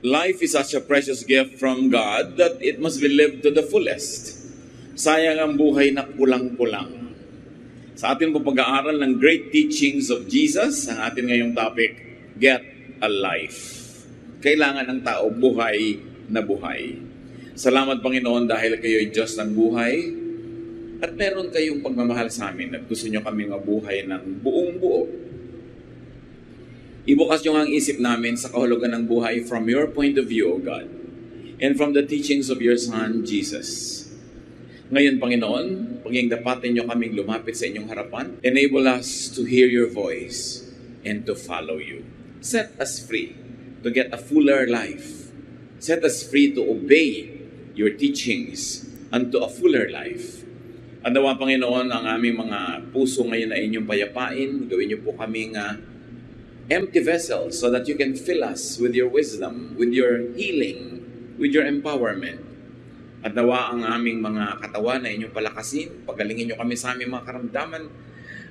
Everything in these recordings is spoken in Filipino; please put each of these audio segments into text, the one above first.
life is such a precious gift from God that it must be lived to the fullest. Sayang ang buhay na kulang-kulang. Sa ating pag-aaral ng great teachings of Jesus, ang ating ngayong topic, Get a Life. Kailangan ng tao buhay na buhay. Salamat Panginoon dahil kayo ay Diyos ng buhay at meron kayong pagmamahal sa amin at gusto nyo kami mabuhay ng buong buo. Ibukas nyo ang isip namin sa kahulugan ng buhay from your point of view, O God, and from the teachings of your Son, Jesus. Ngayon, Panginoon, paging dapatin nyo kaming lumapit sa inyong harapan, enable us to hear your voice and to follow you. Set us free to get a fuller life. Set us free to obey your teachings unto a fuller life. At nawa, Panginoon, ang aming mga puso ngayon na inyong payapain. Gawin niyo po kaming empty vessels so that you can fill us with your wisdom, with your healing, with your empowerment. At nawa ang aming mga katawan na inyong palakasin. Pagalingin niyo kami sa aming mga karamdaman.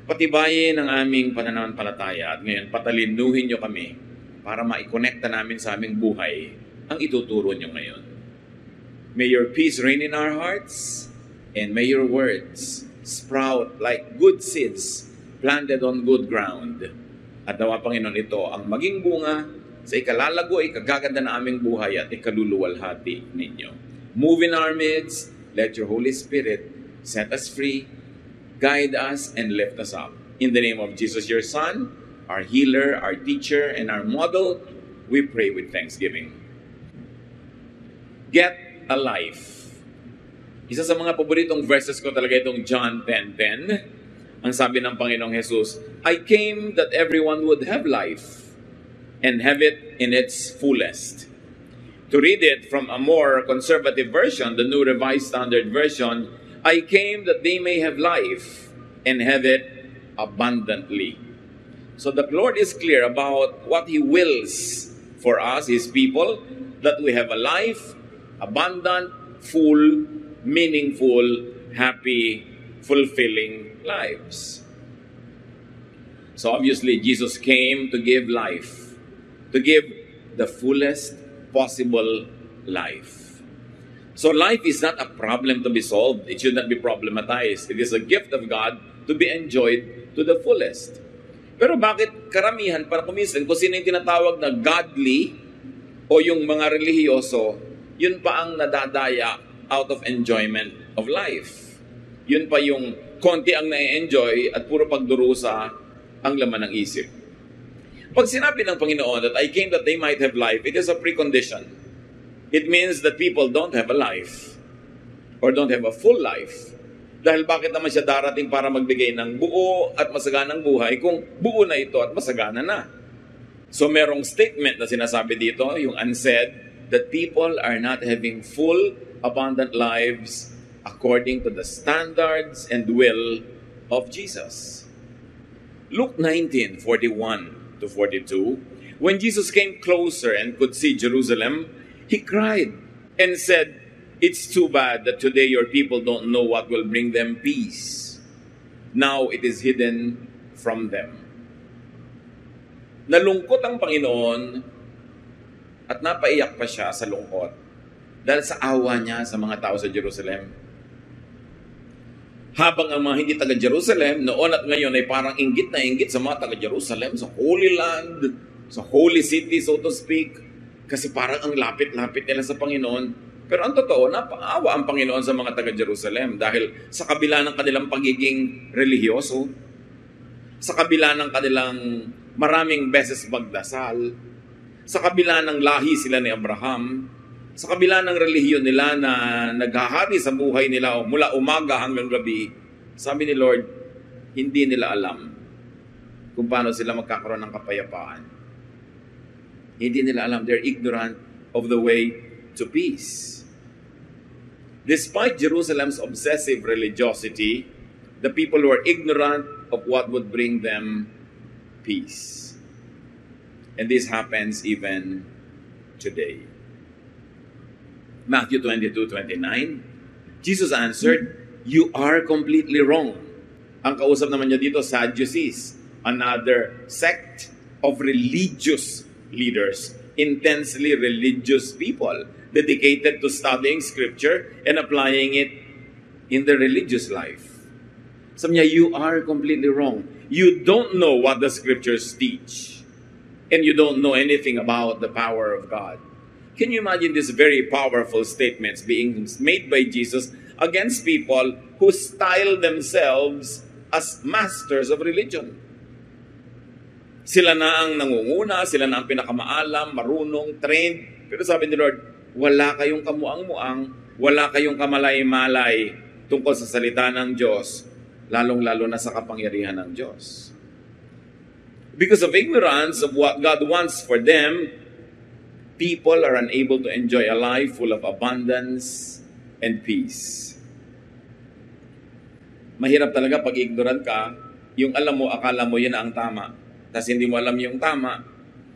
Patibayin ang aming pananampalataya. At ngayon, patalinuhin niyo kami para maikonekta namin sa aming buhay ang ituturo niyo ngayon. May your peace reign in our hearts. And may your words sprout like good seeds planted on good ground. At nawa, Panginoon, ito ang maging bunga sa ikalalago, ikagaganda na aming buhay at ikaluluwalhati ninyo. Move in our midst, let your Holy Spirit set us free, guide us, and lift us up. In the name of Jesus, your Son, our healer, our teacher, and our model, we pray with thanksgiving. Get a life. Isa sa mga paboritong verses ko talaga itong John 10:10. Ang sabi ng Panginoong Jesus, I came that everyone would have life and have it in its fullest. To read it from a more conservative version, the New Revised Standard Version, I came that they may have life and have it abundantly. So the Lord is clear about what He wills for us, His people, that we have a life, abundant, full, meaningful, happy, fulfilling lives. So obviously, Jesus came to give life, to give the fullest possible life. So life is not a problem to be solved. It should not be problematized. It is a gift of God to be enjoyed to the fullest. Pero bakit karamihan, para kuminsan, kung sino yung tinatawag na godly o yung mga relihiyoso, yun pa ang nadadaya out of enjoyment of life. Yun pa yung konti ang na-enjoy at puro pagdurusa ang laman ng isip. Pag sinabi ng Panginoon that I came that they might have life, it is a precondition. It means that people don't have a life or don't have a full life. Dahil bakit naman siya darating para magbigay ng buo at masaganang buhay kung buo na ito at masagana na? So merong statement na sinasabi dito, yung unsaid, that people are not having full, abundant lives according to the standards and will of Jesus. Luke 19:41-42, when Jesus came closer and could see Jerusalem, He cried and said, it's too bad that today your people don't know what will bring them peace. Now it is hidden from them. Nalungkot ang Panginoon at napaiyak pa siya sa lungkot dahil sa awa niya sa mga tao sa Jerusalem. Habang ang mga hindi taga-Jerusalem, noon at ngayon ay parang inggit na inggit sa mga taga-Jerusalem, sa Holy Land, sa Holy City, so to speak, kasi parang ang lapit-lapit nila sa Panginoon. Pero ang totoo, napaawa ang Panginoon sa mga taga-Jerusalem dahil sa kabila ng kanilang pagiging relihiyoso, sa kabila ng kanilang maraming beses magdasal, sa kabila ng lahi sila ni Abraham, sa kabila ng relihiyon nila na naghahari sa buhay nila mula umaga hanggang gabi, sabi ni Lord, hindi nila alam kung paano sila magkakaroon ng kapayapaan. Hindi nila alam. They're ignorant of the way to peace. Despite Jerusalem's obsessive religiosity, the people were ignorant of what would bring them peace. And this happens even today. Matthew 22:29, Jesus answered, you are completely wrong. Ang kausap naman niya dito, Sadducees, another sect of religious leaders, intensely religious people, dedicated to studying Scripture and applying it in their religious life. Sabi niya, you are completely wrong. You don't know what the Scriptures teach. And you don't know anything about the power of God. Can you imagine these very powerful statements being made by Jesus against people who style themselves as masters of religion? Sila na ang nangunguna, sila na ang pinakamaalam, marunong, trained. Pero sabi ni Lord, wala kayong kamuang-muang, wala kayong kamalay-malay tungkol sa salita ng Diyos, lalong-lalo na sa kapangyarihan ng Diyos. Because of ignorance of what God wants for them, people are unable to enjoy a life full of abundance and peace. Mahirap talaga pag ignorant ka, yung alam mo, akala mo yun ang tama. Tapos hindi mo alam yung tama,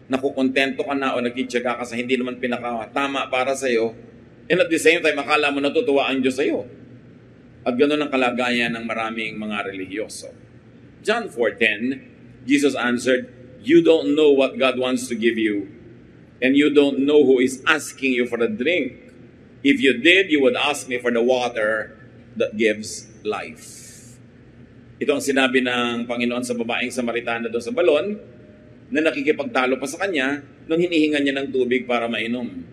nakukontento ka na o nagkitsaga ka sa hindi naman pinaka-tama para sa'yo, and at the same time, akala mo natutuwa ang Diyos sa'yo. At ganoon ang kalagayan ng maraming mga relihiyoso. John 4:10, Jesus answered, "You don't know what God wants to give you, and you don't know who is asking you for a drink. If you did, you would ask me for the water that gives life." Ito ang sinabi ng Panginoon sa babaeng Samaritana doon sa balon na nakikipagtalo pa sa kanya nung hinihingan niya ng tubig para mainom.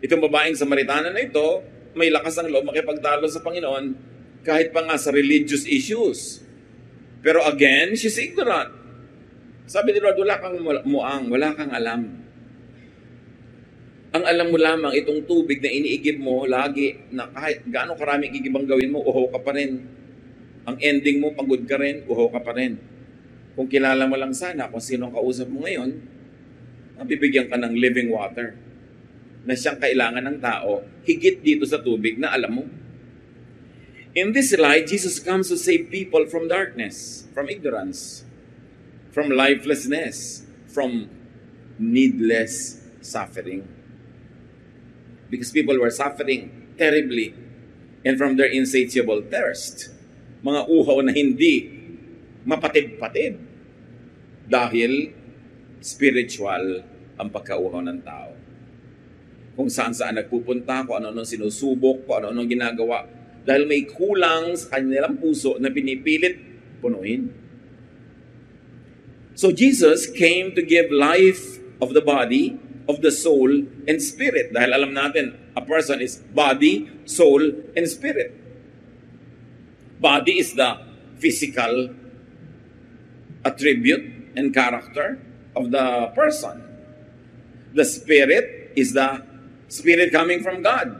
Itong babaeng Samaritana na ito, may lakas ang loob makipagtalo sa Panginoon kahit pa nga sa religious issues. Pero again, she's ignorant. Sabi ni Lord, wala kang muang, wala kang alam. Ang alam mo lamang, itong tubig na iniigib mo lagi, na kahit gaano karaming igibang gawin mo, uho ka pa rin. Ang ending mo, pagod ka rin, uho ka pa rin. Kung kilala mo lang sana kung sino ang kausap mo ngayon, bibigyan ka ng living water na siyang kailangan ng tao, higit dito sa tubig na alam mo. In this light, Jesus comes to save people from darkness, from ignorance, from lifelessness, from needless suffering. Because people were suffering terribly and from their insatiable thirst. Mga uhaw na hindi mapatid-patid dahil spiritual ang pagkauhaw ng tao. Kung saan-saan nagpupunta, kung ano-ano sinusubok, kung ano-ano ginagawa, dahil may kulang sa kanilang puso na pinipilit punuin. So Jesus came to give life of the body, of the soul, and spirit. Dahil alam natin, a person is body, soul, and spirit. Body is the physical attribute and character of the person. The spirit is the spirit coming from God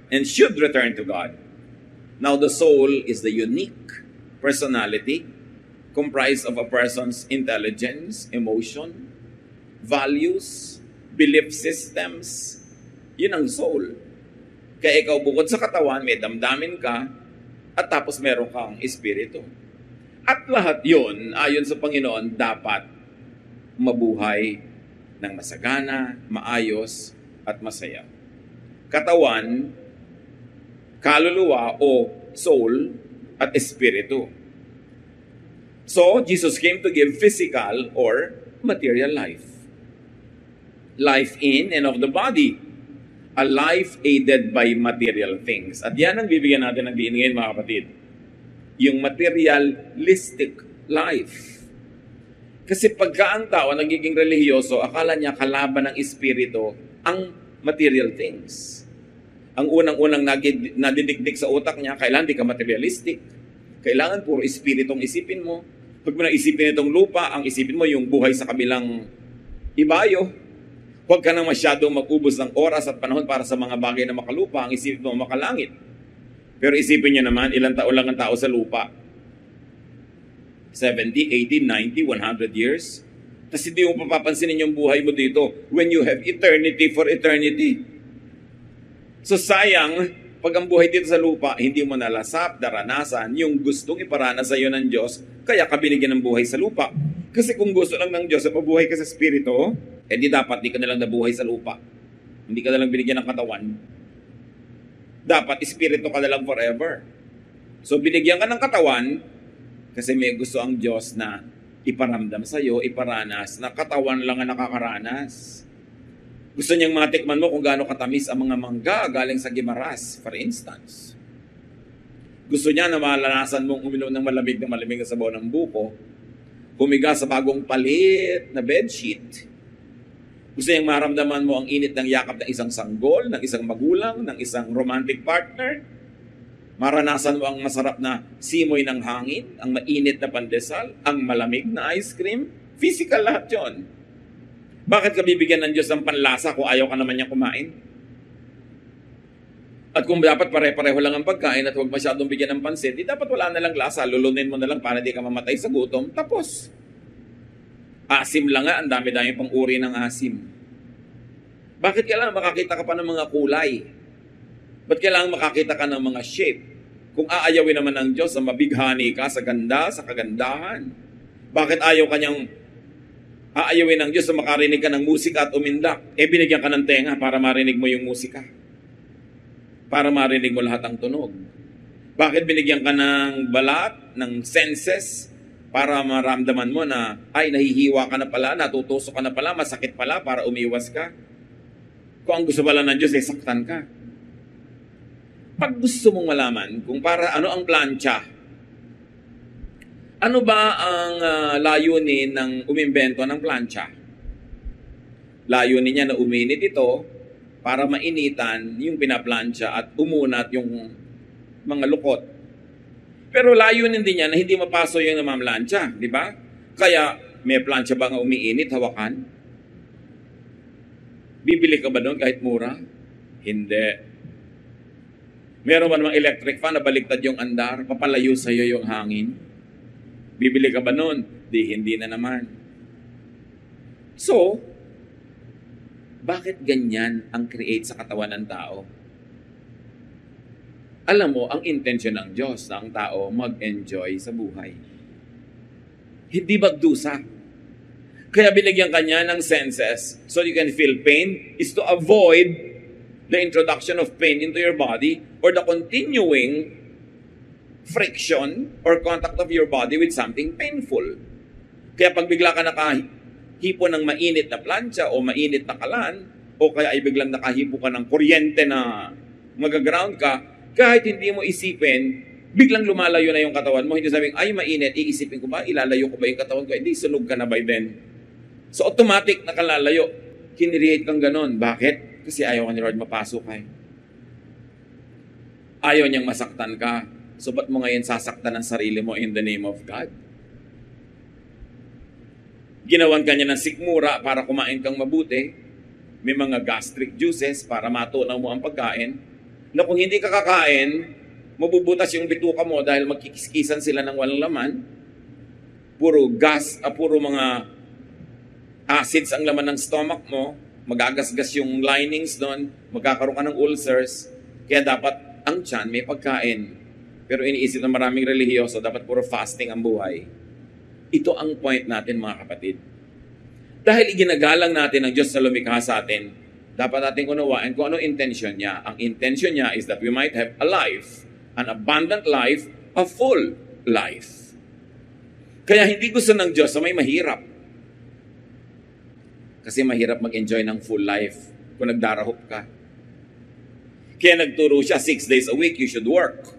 and should return to God. Now the soul is the unique personality comprised of a person's intelligence, emotion, values, belief systems. Yun ang soul. Kaya ikaw bukod sa katawan, may damdamin ka, at tapos meron kang espiritu. At lahat yun, ayon sa Panginoon, dapat mabuhay ng masagana, maayos, at masaya. Katawan, kaluluwa o soul, at espiritu. So, Jesus came to give physical or material life. Life in and of the body. A life aided by material things. At yan ang bibigyan natin ng diin ngayon, mga kapatid. Yung materialistic life. Kasi pagka ang tao nagiging relihiyoso, akala niya kalaban ng espiritu ang material things. Ang unang-unang nadidikdik sa utak niya, kailangan di ka materialistic. Kailangan puro espiritong isipin mo. Pag mo na isipin itong lupa, ang isipin mo yung buhay sa kabilang ibayo. Huwag ka nang masyadong mag-ubos ng oras at panahon para sa mga bagay na makalupa, ang isipin mo makalangit. Pero isipin niyo naman, ilang taon lang ang tao sa lupa? 70, 80, 90, 100 years? Tapos hindi mo papapansinin yung buhay mo dito when you have eternity for eternity. So sayang, pag ang buhay dito sa lupa, hindi mo nalasap, daranasan, yung gustong iparana sa iyo ng Diyos, kaya ka binigyan ng buhay sa lupa. Kasi kung gusto lang ng Diyos na mabuhay ka sa Espiritu, di dapat di ka na lang nabuhay sa lupa. Hindi ka na lang binigyan ng katawan. Dapat Espiritu ka na lang forever. So binigyan ka ng katawan kasi may gusto ang Diyos na iparamdam sa'yo, iparanas na katawan lang ang nakakaranas. Gusto niyang matikman mo kung gaano katamis ang mga mangga galing sa Guimaras, for instance. Gusto niya na malanasan mong uminom ng malamig na sabaw ng buko, humiga sa bagong palit na bedsheet. Gusto niyang maramdaman mo ang init ng yakap ng isang sanggol, ng isang magulang, ng isang romantic partner. Maranasan mo ang masarap na simoy ng hangin, ang mainit na pandesal, ang malamig na ice cream. Physical lahat yun. Bakit ka bibigyan ng Diyos ng panlasa kung ayaw ka naman niya kumain? At kung dapat pare-pareho lang ang pagkain at huwag masyadong bigyan ng pansin, di dapat wala na lang lasa, lulunin mo na lang para di ka mamatay sa gutom, tapos. Asim lang nga, ang dami-dami pang uri ng asim. Bakit kailangan makakita ka pa ng mga kulay? Ba't kailangan makakita ka ng mga shape? Kung aayawin naman ng Diyos na mabighani ka sa ganda, sa kagandahan. Bakit ayaw kanyang aayawin ng Diyos na makarinig ka ng musika at umindak? Binigyan ka ng tenga para marinig mo yung musika. Para marinig mo lahat ng tunog. Bakit binigyan ka ng balat, ng senses, para maramdaman mo na, ay, nahihiwa ka na pala, natutusok ka na pala, masakit pala, para umiwas ka? Kung ang gusto pala ng Diyos, saktan ka. Pag gusto mong malaman kung para ano ang plancha, ano ba ang layunin ng umimbento ng plancha? Layunin niya na uminit ito para mainitan yung pinaplancha at umunat yung mga lukot. Pero layunin din niya na hindi mapaso yung namamlansya, di ba? Kaya may plancha ba nga umiinit, hawakan? Bibili ka ba doon kahit mura? Hindi. Meron ba namang electric fan na baliktad yung andar, papalayo sa iyo yung hangin? Bibili ka ba noon? Hindi na naman. So, bakit ganyan ang create sa katawan ng tao? Alam mo, ang intensyon ng Diyos na ang tao mag-enjoy sa buhay. Hindi magdusa. Kaya binigyan kanya ng senses so you can feel pain is to avoid the introduction of pain into your body or the continuing friction or contact of your body with something painful. Kaya pag bigla ka nakahipo ng mainit na plancha o mainit na kalan o kaya ay biglang nakahipo ka ng kuryente na magaground ka, kahit hindi mo isipin, biglang lumalayo na yung katawan mo. Hindi sabing, ay mainit, iisipin ko ba? Ilalayo ko ba yung katawan ko? Hindi, sunog ka na by then. So automatic na kalalayo. Kinreate kang ganon. Bakit? Kasi ayaw ka ni Lord mapasok ka. Ayaw niyang masaktan ka. So ba't mo ngayon sasaktan ang sarili mo in the name of God? Ginawan ka niya ng sikmura para kumain kang mabuti. May mga gastric juices para matunaw mo ang pagkain. Na kung hindi ka kakain, mabubutas yung bituka mo dahil magkikiskisan sila ng walang laman. Puro gas, puro mga acids ang laman ng stomach mo. Magagasgas yung linings doon. Magkakaroon ka ng ulcers. Kaya dapat ang tiyan may pagkain. Pero iniisip ng maraming relihiyoso, dapat puro fasting ang buhay. Ito ang point natin mga kapatid. Dahil iginagalang natin ang Diyos na lumikha sa atin, dapat natin unawain kung ano intention niya. Ang intention niya is that we might have a life, an abundant life, a full life. Kaya hindi gusto ng Diyos na may mahirap. Kasi mahirap mag-enjoy ng full life kung nagdarahop ka. Kaya nagturo siya, 6 days a week you should work.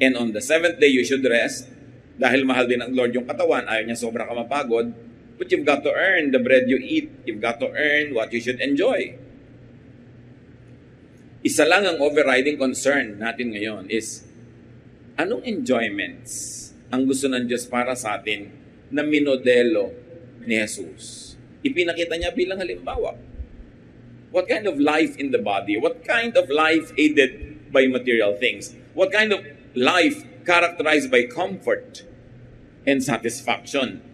And on the 7th day you should rest. Dahil mahal din ng Lord yung katawan, ayaw niya sobra ka mapagod. But you've got to earn the bread you eat. You've got to earn what you should enjoy. Isa lang ang overriding concern natin ngayon is, anong enjoyments ang gusto ng Diyos para sa atin na minodelo ni Jesus? Ipinakita niya bilang halimbawa. What kind of life in the body? What kind of life aided by material things? What kind of life characterized by comfort and satisfaction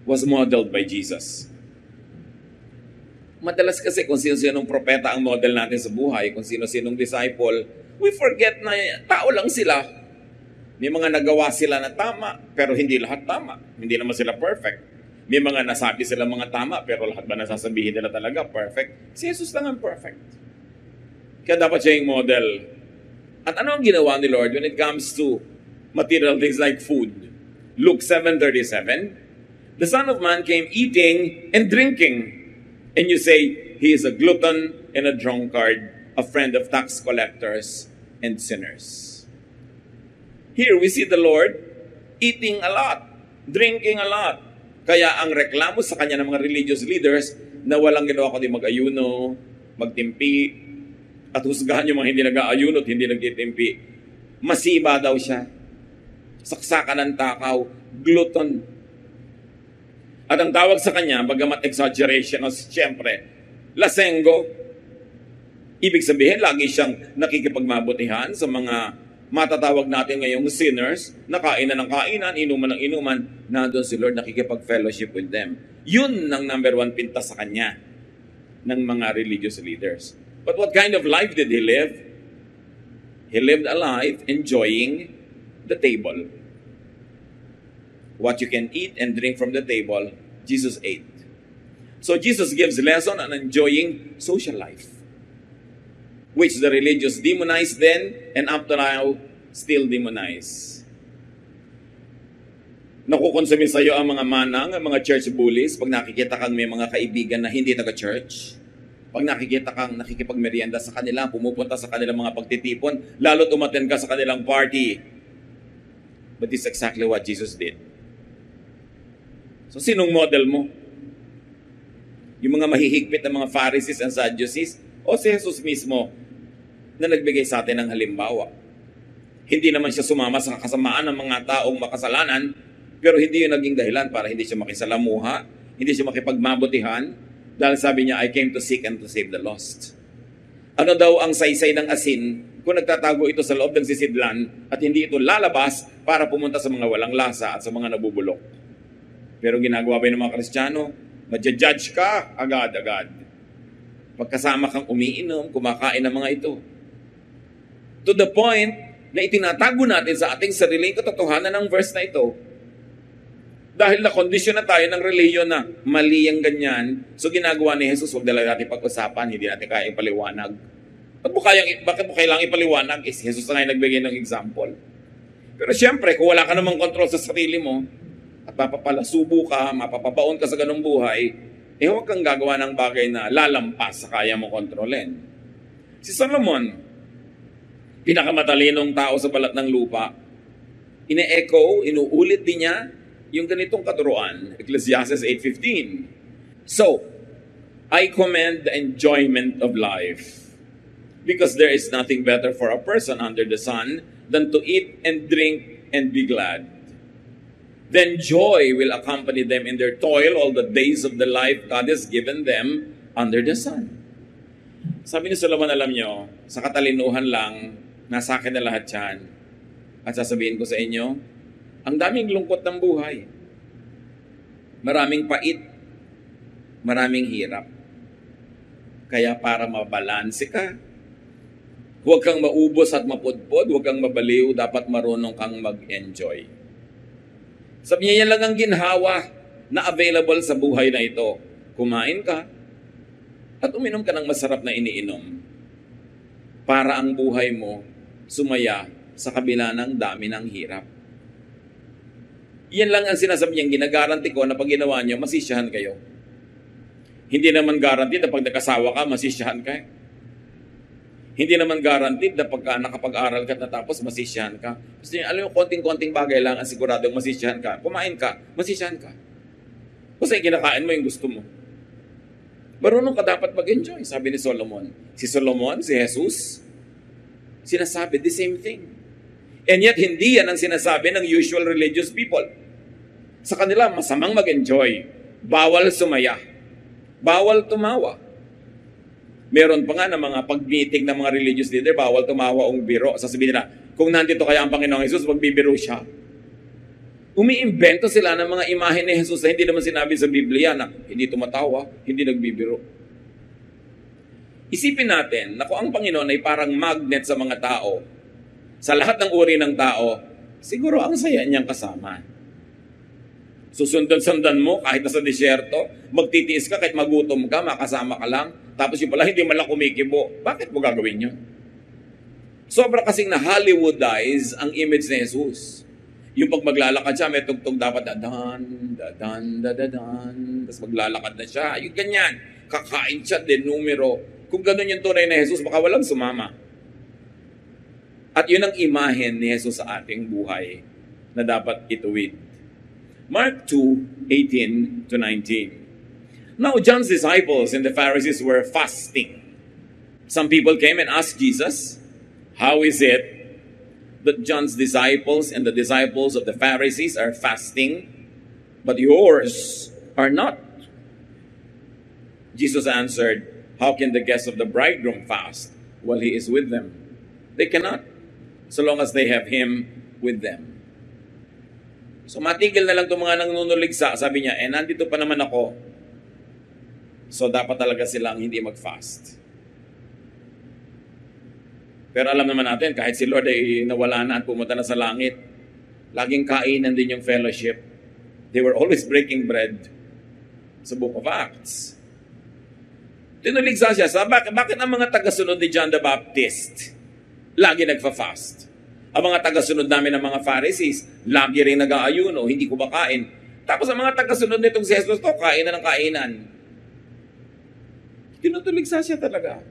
was modeled by Jesus? Madalas kasi kung sino-sinong propeta ang model natin sa buhay, kung sino-sinong disciple, we forget na tao lang sila. May mga nagawa sila na tama, pero hindi lahat tama. Hindi naman sila perfect. May mga nasabi sila mga tama, pero lahat ba nasasabihin nila talaga perfect? Si Jesus lang ang perfect. Kaya dapat siya yung model. At ano ang ginawa ni Lord when it comes to material things like food? Luke 7:37, the Son of Man came eating and drinking, and you say, he is a glutton and a drunkard, a friend of tax collectors and sinners. Here we see the Lord eating a lot, drinking a lot. Kaya ang reklamo sa kanya ng mga religious leaders na walang ginawa kundi mag-ayuno, magtimpi, at husgahan yung mga hindi nag-aayuno at hindi nagtitimpi. Masiba daw siya. Saksakan ng takaw, glutton. At ang tawag sa kanya, bagamat exaggeration, siyempre, lasenggo. Ibig sabihin, lagi siyang nakikipagmabutihan sa mga matatawag natin ngayong sinners, na kainan ng kainan, inuman ng inuman, nandun si Lord nakikipag-fellowship with them. Yun ang number one pinta sa kanya ng mga religious leaders. But what kind of life did he live? He lived a life enjoying the table. What you can eat and drink from the table, Jesus ate. So Jesus gives lesson on enjoying social life, which the religious demonized then and up to now still demonize. Nakukonsumin sa iyo ang mga manang, ang mga church bullies pag nakikita kang may mga kaibigan na hindi taga-church. Pag nakikita kang nakikipagmerienda sa kanila, pumupunta sa kanilang mga pagtitipon, lalo't umattend ka sa kanilang party. But this is exactly what Jesus did. So sinong model mo? Yung mga mahihigpit na mga Pharisees and Sadducees o si Jesus mismo na nagbigay sa atin ng halimbawa? Hindi naman siya sumama sa kasamaan ng mga taong makasalanan, pero hindi yun naging dahilan para hindi siya makisalamuha, hindi siya makipagmabutihan, dahil sabi niya, I came to seek and to save the lost. Ano daw ang saysay ng asin kung nagtatago ito sa loob ng sisidlan at hindi ito lalabas para pumunta sa mga walang lasa at sa mga nabubulok? Pero ginagawa ba ng mga Kristiyano? Madja-judge ka agad-agad. Pagkasama kang umiinom, kumakain ng mga ito. To the point na itinatago natin sa ating sariling katotohanan ng verse na ito. Dahil na-condition na tayo ng reliyon na mali ang ganyan, so ginagawa ni Jesus, huwag dala natin pag-usapan, hindi natin kaya ipaliwanag. Bakit mo kailangang ipaliwanag? Si Jesus na nga nagbigay ng example. Pero siyempre, kung wala ka namang control sa sarili mo, at mapapalasubo ka, mapapabaon ka sa ganung buhay, huwag kang gagawa ng bagay na lalampas sa kaya mo kontrolin. Si Solomon, pinakamatalinong tao sa balat ng lupa, ine-echo, inuulit din niya, yung ganitong katuruan, Ecclesiastes 8:15. So, I commend the enjoyment of life, because there is nothing better for a person under the sun than to eat and drink and be glad. Then joy will accompany them in their toil all the days of the life God has given them under the sun. Sabi ni Solomon, alam nyo, sa katalinuhan lang, nasa akin na lahat yan. At sasabihin ko sa inyo, ang daming lungkot ng buhay. Maraming pait. Maraming hirap. Kaya para mabalanse ka, huwag kang maubos at mapudpod, huwag kang mabaliw, dapat marunong kang mag-enjoy. Sabi niya, yan lang ang ginhawa na available sa buhay na ito. Kumain ka at uminom ka ng masarap na iniinom para ang buhay mo sumaya sa kabila ng dami ng hirap. Yan lang ang sinasabi niyang ginagaranti ko na pag ginawa niyo, masisiyahan kayo. Hindi naman guaranteed na pag nakasawa ka, masisiyahan ka. Hindi naman guaranteed na pagka nakapag-aral ka at natapos, masisiyahan ka. Gusto niyo, alam mo, konting-konting bagay lang ang siguradong masisiyahan ka. Kumain ka, masisiyahan ka. Kasi kinakain mo yung gusto mo. Marunong ka dapat mag-enjoy, sabi ni Solomon. Si Solomon, si Jesus, sinasabi the same thing. And yet, hindi yan ang sinasabi ng usual religious people. Sa kanila, masamang mag-enjoy. Bawal sumaya. Bawal tumawa. Meron pa nga ng mga pag-meeting ng mga religious leader, bawal tumawa o biro. Sasabihin nila, kung nandito kaya ang Panginoong Jesus, magbibiro siya. Umiimbento sila ng mga imahe ni Jesus na hindi naman sinabi sa Biblia na hindi tumatawa, hindi nagbibiro. Isipin natin na kung ang Panginoon ay parang magnet sa mga tao, sa lahat ng uri ng tao, siguro ang saya niyang kasama. Susundan-sundan mo kahit nasa disyerto, magtitiis ka kahit magutom ka, makasama ka lang, tapos yung pala hindi man lang kumikibo. Bakit mo gagawin yun? Sobra kasing na Hollywoodize ang image ni Jesus. Yung pag maglalakad siya, may tugtog dapat dadan, dadan, dadadan. Tapos maglalakad na siya. Yung ganyan. Kakain siya, de numero. Kung ganun yung tunay na Jesus, baka walang sumama. At yun ang imahen ni Jesus sa ating buhay na dapat ituwid. Mark 2:18 to 19. Now John's disciples and the Pharisees were fasting. Some people came and asked Jesus, "How is it that John's disciples and the disciples of the Pharisees are fasting, but yours are not?" Jesus answered, "How can the guests of the bridegroom fast while he is with them? They cannot, so long as they have him with them." So matigil na lang itong mga nangunuligsa. Sabi niya, nandito pa naman ako. So dapat talaga silang hindi mag-fast. Pero alam naman natin, kahit si Lord ay nawala na at pumunta na sa langit, laging kainan din yung fellowship. They were always breaking bread sa Book of Acts. Tinuligsa siya, bakit ang mga tagasunod ni John the Baptist lagi nagfa-fast? Ang mga tagasunod namin ng mga Pharisees, lagi rin nag-aayuno, hindi ko ba kain? Tapos ang mga tagasunod nitong si Jesus, kain na ng kainan. Tinutuligsa siya talaga.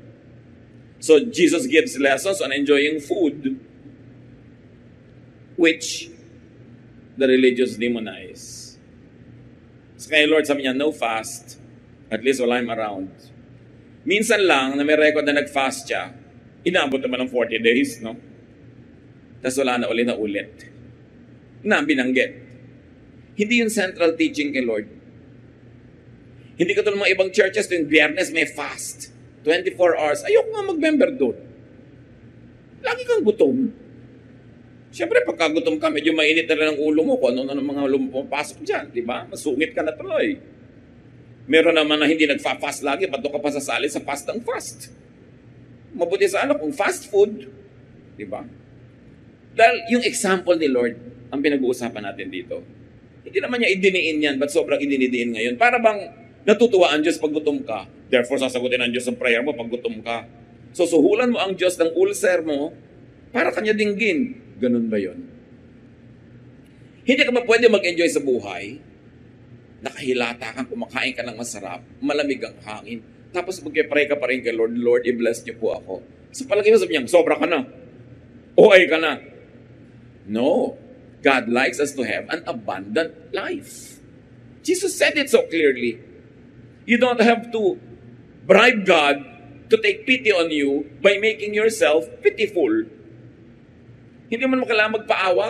So Jesus gives lessons on enjoying food, which the religious demonize. So kaya Lord, sabi niya, no fast, at least while I'm around. Minsan lang na may record na nag-fast siya, inaabot naman ng 40 days, no? Tapos wala na ulit. Na binanggit. Hindi yung central teaching kay Lord. Hindi ka tulad mga ibang churches, tuwing Biyernes may fast. 24 hours. Ayoko nga mag-member doon. Lagi kang gutom. Siyempre, pagka gutom ka, medyo mainit na rin ang ulo mo kung ano na mga lumapasok dyan. Diba? Masungit ka na tuloy. Meron naman na hindi nagfa-fast lagi, bato ka pa sasali sa fast ng fast. Mabuti sana kung fast food. Diba? Dahil yung example ni Lord, ang pinag-uusapan natin dito. Hindi naman niya idiniin yan, ba't sobrang idinidiin ngayon? Para bang natutuwa ang Diyos pag gutom ka? Therefore, sasagutin ang Diyos ang prayer mo pag gutom ka. So, suhulan mo ang Diyos ng ulcer mo para kanya dinggin. Ganun ba yun? Hindi ka ba pwede mag-enjoy sa buhay? Nakahilata kang, kumakain ka ng masarap, malamig ang hangin, tapos mag-pray ka pa rin kay Lord, Lord, i-bless niyo po ako. So, palagi mo sabi niya, sobra ka na. OA ka na. No. God likes us to have an abundant life. Jesus said it so clearly. You don't have to bribe God to take pity on you by making yourself pitiful. Hindi mo kailangan magpaawa.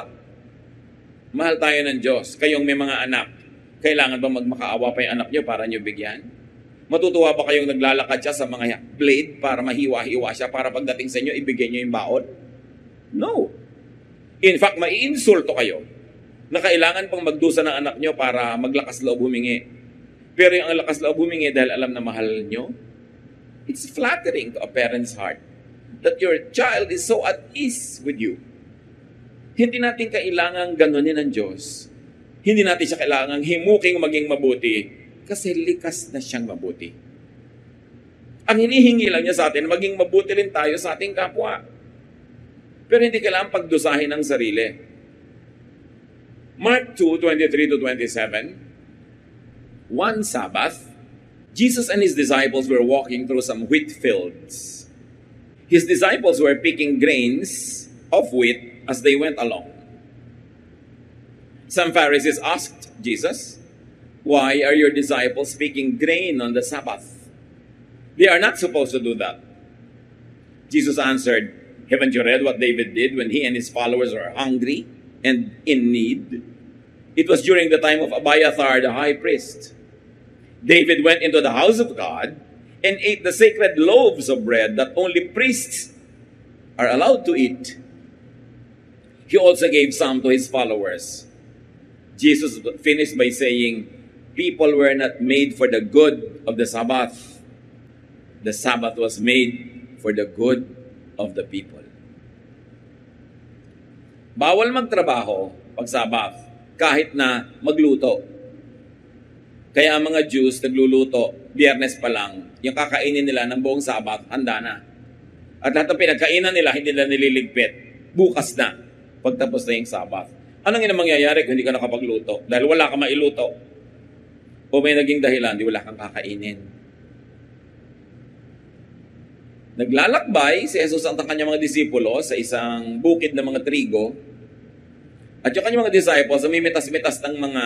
Mahal tayo ng Diyos. Kayong may mga anak, kailangan ba magmakaawa pa yung anak nyo para nyo bigyan? Matutuwa ba kayong naglalakad siya sa mga blade para mahiwa-hiwa siya para pagdating sa inyo, ibigay nyo yung baon? No. In fact, maiinsulto kayo na kailangan pang magdusa ng anak nyo para maglakas loob humingi. Pero yung ang lakas loob humingi dahil alam na mahal nyo, it's flattering to a parent's heart that your child is so at ease with you. Hindi natin kailangang ganunin ng Diyos. Hindi natin siya kailangang himuking maging mabuti kasi likas na siyang mabuti. Ang hinihingi lang niya sa atin, maging mabuti rin tayo sa ating kapwa. Pero hindi kailangan pagdusahin ang sarili. Mark 2:23 to 27. One Sabbath, Jesus and his disciples were walking through some wheat fields. His disciples were picking grains of wheat as they went along. Some Pharisees asked Jesus, "Why are your disciples picking grain on the Sabbath? They are not supposed to do that." Jesus answered, "Haven't you read what David did when he and his followers were hungry and in need? It was during the time of Abiathar the high priest. David went into the house of God and ate the sacred loaves of bread that only priests are allowed to eat. He also gave some to his followers." Jesus finished by saying, "People were not made for the good of the Sabbath. The Sabbath was made for the good of the people." Bawal magtrabaho pag Sabbath kahit na magluto. Kaya ang mga Jews nagluluto, Biyernes pa lang, yung kakainin nila ng buong Sabbath, handa na. At lahat ng pinagkainan nila, hindi nila nililigpit. Bukas na, pagtapos na yung Sabbath. Anong yung mangyayari kung hindi ka nakapagluto? Dahil wala ka mailuto. O may naging dahilan, di wala kang kakainin. Naglalakbay si Jesus at ang kanyang mga disipulo sa isang bukid ng mga trigo. At yung kanyang mga disciples, namimitas-mitas ng mga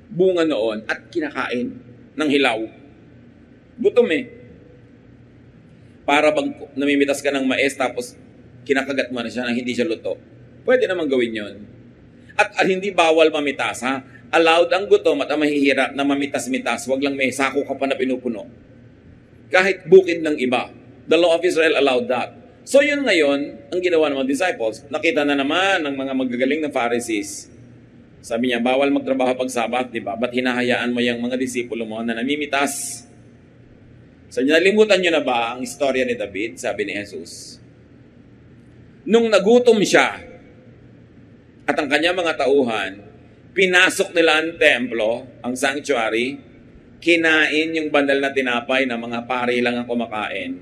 bunga noon at kinakain ng hilaw. Gutom eh. Para bang namimitas ka ng mais tapos kinakagat mo na siya nang hindi siya luto. Pwede naman gawin yon. At hindi bawal mamitas, ha? Allowed ang gutom at ang mahihirap na mamitas-mitas. Huwag lang may sako ka pa na pinupuno. Kahit bukid ng iba. The law of Israel allowed that. So yun ngayon, ang ginawa ng mga disciples, nakita na naman ng mga magagaling na Pharisees. Sabi niya, bawal magtrabaho pag Sabat, di ba? Ba't hinahayaan mo yung mga disipulo mo na namimitas? So nalimutan niyo na ba ang istorya ni David? Sabi ni Jesus. Nung nagutom siya at ang kanyang mga tauhan, pinasok nila ang templo, ang sanctuary, kinain yung bandal na tinapay na mga pari lang ang kumakain.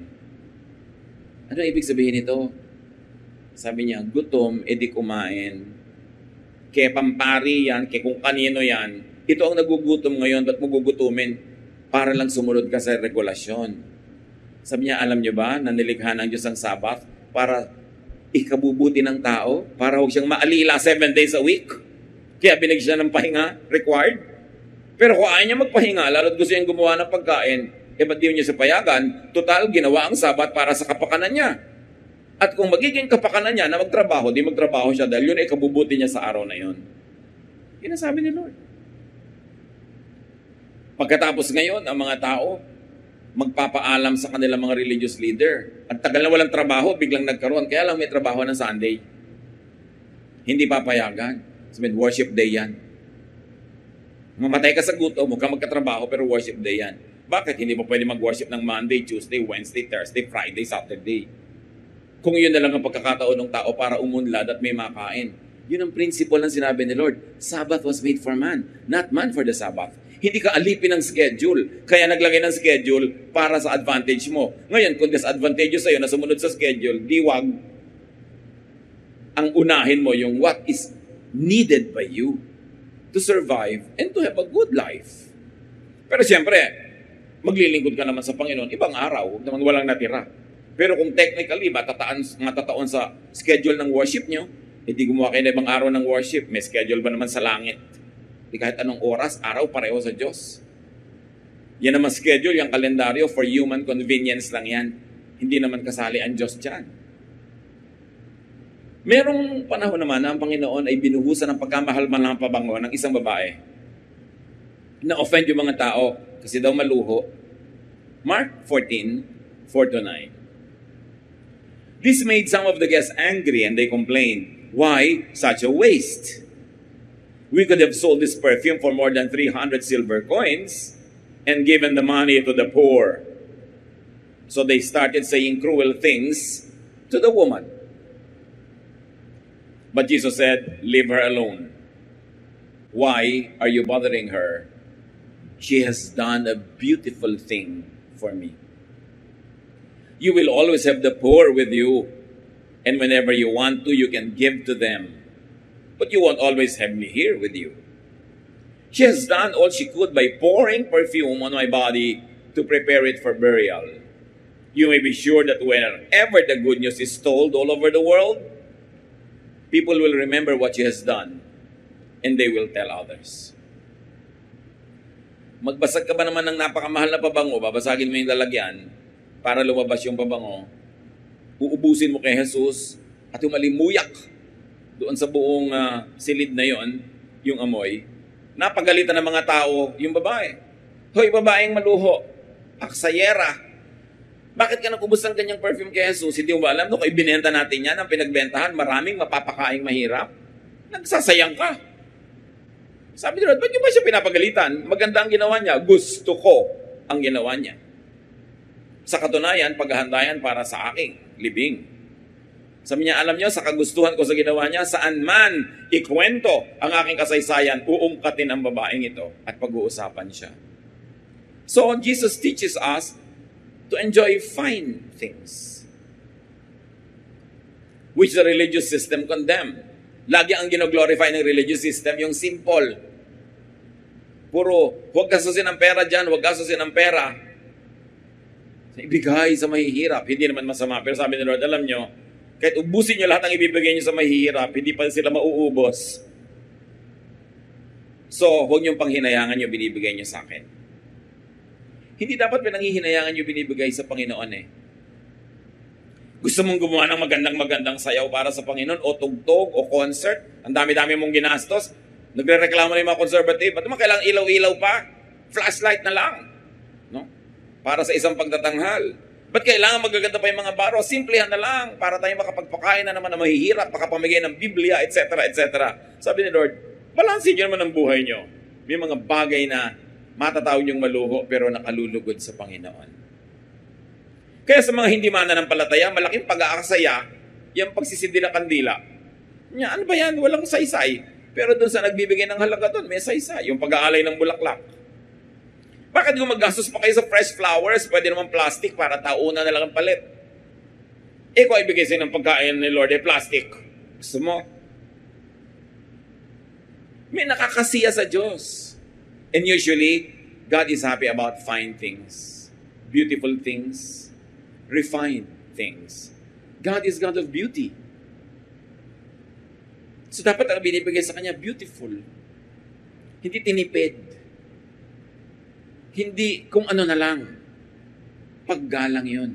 Ano ibig sabihin nito? Sabi niya, gutom, edi kumain. Kaya pampari yan, kaya kung kanino yan, ito ang nagugutom ngayon, ba't mo gugutumin? Para lang sumunod ka sa regulasyon. Sabi niya, alam niyo ba, na nilikha ng Diyos ang Sabat para ikabubuti ng tao, para huwag siyang maalila 7 days a week. Kaya binigyan siya ng pahinga, required. Pero kung ayaw niya magpahinga, lalo't gusto niyang gumawa ng pagkain, ba't di niya sa payagan? Total, ginawa ang Sabat para sa kapakanan niya. At kung magiging kapakanan niya na magtrabaho, di magtrabaho siya dahil yun ay kabubuti niya sa araw na yun. Yun ang sabi ni Lord. Pagkatapos ngayon, ang mga tao magpapaalam sa kanilang mga religious leader. At tagal na walang trabaho, biglang nagkaroon. Kaya lang may trabaho ng Sunday. Hindi papayagan. Sabi, worship day yan. Mamatay ka sa gutom, huwag ka magkatrabaho, pero worship day yan. Bakit? Hindi mo pwede mag-worship ng Monday, Tuesday, Wednesday, Thursday, Friday, Saturday. Kung yun na lang ang pagkakataon ng tao para umunlad at may makain. Yun ang principle ng sinabi ni Lord. Sabbath was made for man, not man for the Sabbath. Hindi ka alipin ng schedule. Kaya naglagay ng schedule para sa advantage mo. Ngayon, kung disadvantageous sa'yo na sumunod sa schedule, diwag ang unahin mo yung what is needed by you to survive and to have a good life. Pero siyempre, maglilingkod ka naman sa Panginoon, ibang araw, huwag naman walang natira. Pero kung technically, matataon sa schedule ng worship nyo, hindi gumawa kayo na ibang araw ng worship, may schedule ba naman sa langit? Di kahit anong oras, araw, pareho sa Diyos. Yan naman schedule, yung kalendaryo, for human convenience lang yan. Hindi naman kasali ang Diyos dyan. Merong panahon naman na ang Panginoon ay binuhusan ng pagkamahal-mahal ng pabango ng isang babae. Na-offend yung mga tao kasi daw maluho. Mark 14, 4-9. This made some of the guests angry and they complained, "Why such a waste? We could have sold this perfume for more than 300 silver coins and given the money to the poor." So they started saying cruel things to the woman. But Jesus said, "Leave her alone. Why are you bothering her? She has done a beautiful thing for me. You will always have the poor with you, and whenever you want to, you can give to them. But you won't always have me here with you. She has done all she could by pouring perfume on my body to prepare it for burial. You may be sure that whenever the good news is told all over the world, people will remember what she has done, and they will tell others." Magbasag ka ba naman ng napakamahal na pabango, babasagin mo yung lalagyan para lumabas yung pabango, uubusin mo kay Jesus at umalimuyak doon sa buong silid na yon, yung amoy. Napagalitan ng mga tao yung babae. Hoy, babaeng maluho, aksayera, bakit ka nag-ubos ng ganyang perfume kay Jesus? Hindi mo ba alam, no? Kung ibinenta natin yan, ang pinagbentahan, maraming mapapakaing mahirap. Nagsasayang ka. Sabi ni Lord, ba't niyo ba siya pinapagalitan? Maganda ang ginawa niya. Gusto ko ang ginawa niya. Sa katunayan, paghahandayan para sa aking libing. Sabi niya, alam niyo, sa kagustuhan ko sa ginawa niya, saan man ikwento ang aking kasaysayan, uungkatin ang babaeng ito at pag-uusapan siya. So, Jesus teaches us to enjoy fine things, which the religious system condemned. Lagi ang gino-glorify ng religious system, yung simple. Puro, huwag gastusin ang pera dyan, huwag gastusin ang pera. Ibigay sa mahihirap. Hindi naman masama. Pero sabi ni Lord, alam nyo, kahit ubusin nyo lahat ang ibibigay nyo sa mahihirap, hindi pa sila mauubos. So, huwag nyo panghinayangan nyo, binibigay nyo sa akin. Hindi dapat pinanghihinayangan nyo binibigay sa Panginoon eh. Gusto mong gumawa ng magandang sayaw para sa Panginoon, o tugtog, o concert, ang dami-dami mong ginastos, nagre-reklamo na yung mga conservative, ba't naman kailangang ilaw-ilaw pa? Flashlight na lang. No? Para sa isang pagtatanghal. Ba't kailangan magaganda pa yung mga baro? Simplihan na lang para tayo makapagpakain na naman na mahihirap, makapamigay ng Biblia, etc., etc. Sabi ni Lord, balansin nyo naman ang buhay nyo. May mga bagay na matatawag nyong maluho pero nakalulugod sa Panginoon. Kaya sa mga hindi mananampalataya, malaking pag-aakasaya yung pagsisindi ng kandila. Ano ba yan? Walang saysay. Pero doon sa nagbibigay ng halaga doon, may saysay. Yung pag-aalay ng bulaklak. Bakit kung maggastos pa kayo sa fresh flowers, pwede naman plastic para tauna na lang ang palit? Kung ibigay sa'yo ng pagkain ni Lord, plastic. Gusto mo? May nakakasiya sa Diyos. And usually, God is happy about fine things, beautiful things, refined things. God is God of beauty. So dapat ang binibigay sa Kanya, beautiful. Hindi tinipid. Hindi kung ano na lang. Paggalang yun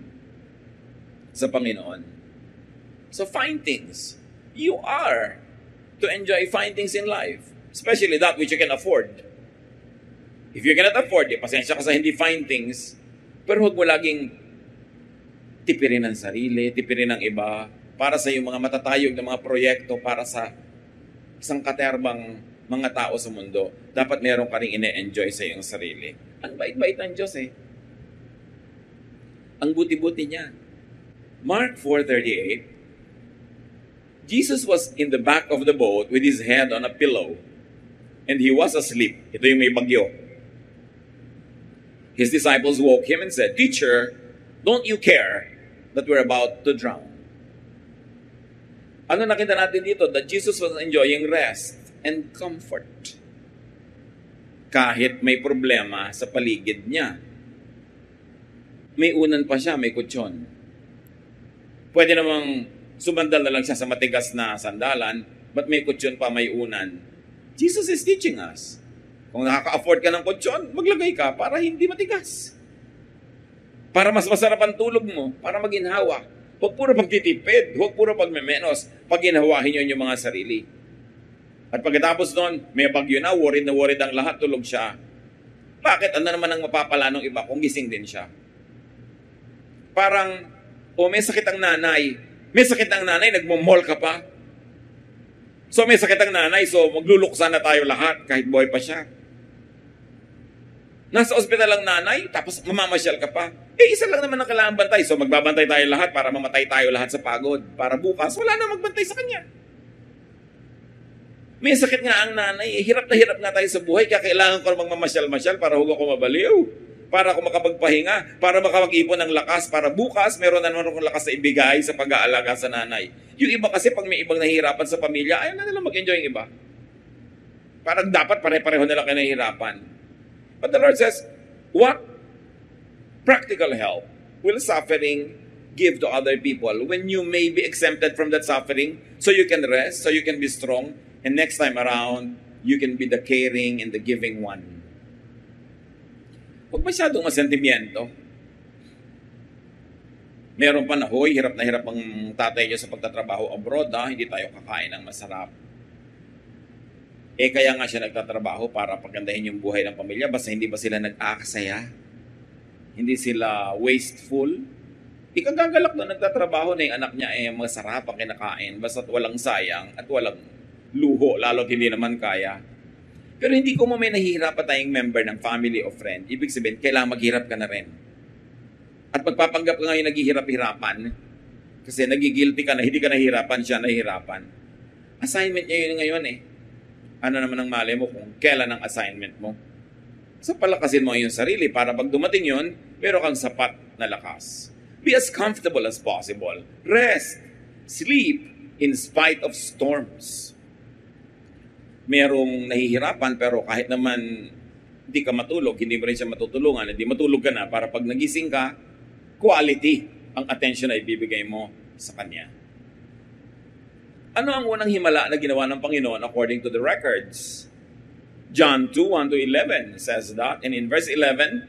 sa Panginoon. So fine things. You are to enjoy fine things in life. Especially that which you can afford. If you cannot afford, pasensya ka sa hindi fine things, pero huwag mo laging tipirin ang sarili, tipirin ang iba, para sa iyong mga matatayog na mga proyekto, para sa isang katerbang mga tao sa mundo. Dapat meron ka rin ine-enjoy sa iyong sarili. Ang bait-bait ng Diyos eh. Ang buti-buti niya. Mark 4:38, Jesus was in the back of the boat with his head on a pillow, and he was asleep. Ito yung may bagyo. His disciples woke him and said, "Teacher, don't you care that we're about to drown?" Ano nakita natin dito? That Jesus was enjoying rest and comfort. Kahit may problema sa paligid niya. May unan pa siya, may kutsyon. Pwede namang sumandal na lang siya sa matigas na sandalan, but may kutsyon pa, may unan. Jesus is teaching us. Kung nakaka-afford ka ng kutsyon, maglagay ka para hindi matigas. Para mas masarap ang tulog mo, para maginhawa. Huwag puro pagtitipid, huwag puro pagmemenos, paginhawahin nyo yung mga sarili. At pagkatapos nun, may bagyo na worried ang lahat, tulog siya. Bakit? Ano naman ang mapapala ng iba kung gising din siya? Parang, may sakit ang nanay. May sakit ang nanay, nagmamall ka pa. So may sakit ang nanay, so magluluksa na tayo lahat kahit buhay pa siya. Nasa ospital ang nanay, tapos mamamasyal ka pa. Isa lang naman ang kailangan bantay. So magbabantay tayo lahat para mamatay tayo lahat sa pagod. Para bukas, wala na magbantay sa kanya. May sakit nga ang nanay. Hirap na hirap nga tayo sa buhay. Kaya kailangan ko magmamasyal-masyal para huwag ako mabaliw. Para ako makapagpahinga. Para makapag-ipon ng lakas. Para bukas, meron na naman akong lakas na ibigay sa pag-aalaga sa nanay. Yung iba kasi, pag may ibang nahihirapan sa pamilya, ayaw na nila mag-enjoy yung iba. Parang dapat pare-pareho nila kayo nahihirapan. But the Lord says, what practical help will suffering give to other people when you may be exempted from that suffering so you can rest, so you can be strong, and next time around, you can be the caring and the giving one. Huwag masyadong masentimiento. Meron pa na, hirap na hirap ang tatay niyo sa pagtatrabaho abroad, hindi tayo kakain ng masarap. Kaya nga siya nagtatrabaho para pagandahin yung buhay ng pamilya, basta hindi ba sila nag-aakasaya? Hindi sila wasteful? Ikagagalak na nagtatrabaho na yung anak niya masarap ang kinakain, basta walang sayang at walang luho, lalo't hindi naman kaya. Pero hindi ko may nahihirapan tayong member ng family o friend, ibig sabihin, kailangan maghirap ka na rin. At magpapanggap ka ngayon naghihirap-hirapan, kasi nagigilty ka na, hindi ka nahihirapan, siya nahihirapan. Assignment niya yun ngayon Ano naman ang mali mo kung kailan ang assignment mo? So palakasin mo yung sarili para pag dumating yun, meron kang sapat na lakas. Be as comfortable as possible. Rest. Sleep in spite of storms. merong nahihirapan, pero kahit naman hindi ka matulog, hindi mo rin siya matutulungan, hindi matulog ka na para pag nagising ka, quality ang attention na ibibigay mo sa Kanya. Ano ang unang himala na ginawa ng Panginoon according to the records? John 2:1-11 says that, and in verse 11,